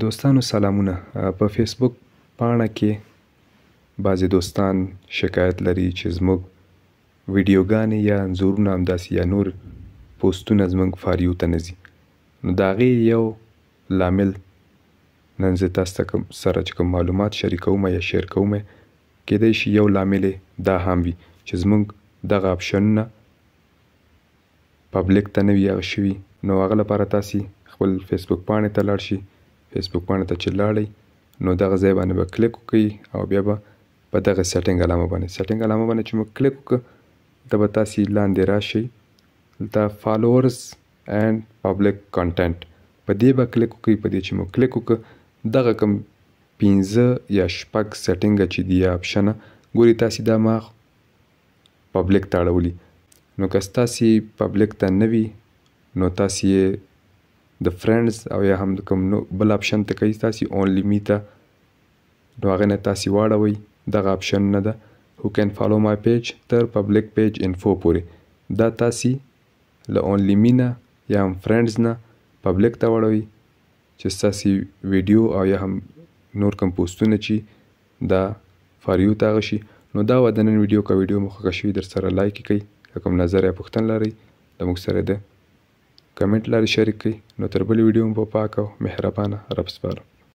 دوستانو سلامونه. په فیسبوک پاڼه کې بعضې دوستان شکایت لري چې زموږ ویډیوګانې یا انځورونه همداسې یا نور پوسټونه زموږ فاریو ته نه ځي. نو د هغې یو لامل نن زه تاسو ته سره چې کوم معلومات شریکوم یا شیر کوم، کیدای شي یو لامل دا هم وي چې زموږ دغه اپشنونه پبلیک ته نه وي هغه شوي. نو هغه لپاره تاسې خپل فیسبوک پاڼې ته لاړ شئ. فیسبوک پاڼې ته چې لاړئ نو دغه ځای باندې به کلیک وکړئ او بیا به په دغه سیټینګ علامه باندې چې مو کلیک وکړه ته به تاسې لاندې راشئ، دلته فالوورز اینډ پبلیک کانټینټ په دې به کلیک وکړئ. په دې چې مو کلیک وکړه دغه کوم 15 یا 6 سیټینګه چې دي یا اپشنه ګورئ تاسې دا ما پبلیک ته اړولي. نو که ستاسې پبلیک ته نه وي نو تاسې یې د فرینډز او یا هم کوم بل اپشن ته کوئ، تاسې اونلی می ته نو هغې نه تاسې واړوئ. دغه اپشنونه ده هو کین فالو مای پیج تر پبلیک پیج انفو پورې، دا تاسې له اونلی می نه یا هم فرینډز نه پبلیک ته واړوئ چې ستاسې ویډیو او یا هم نور کوم پوسټونه چې دا فاریو ته هغه شي. نو دا وه د نن ویډیو. که ویډیو مو خوښه شوي در سره لایک یې کړئ، که کوم نظر یا پوښتنه لرئ د موږ سره د کمنټ لارې شریک کړئ. نو تر بلې ویډیو مو په پاک او مهربانه رب سپارم.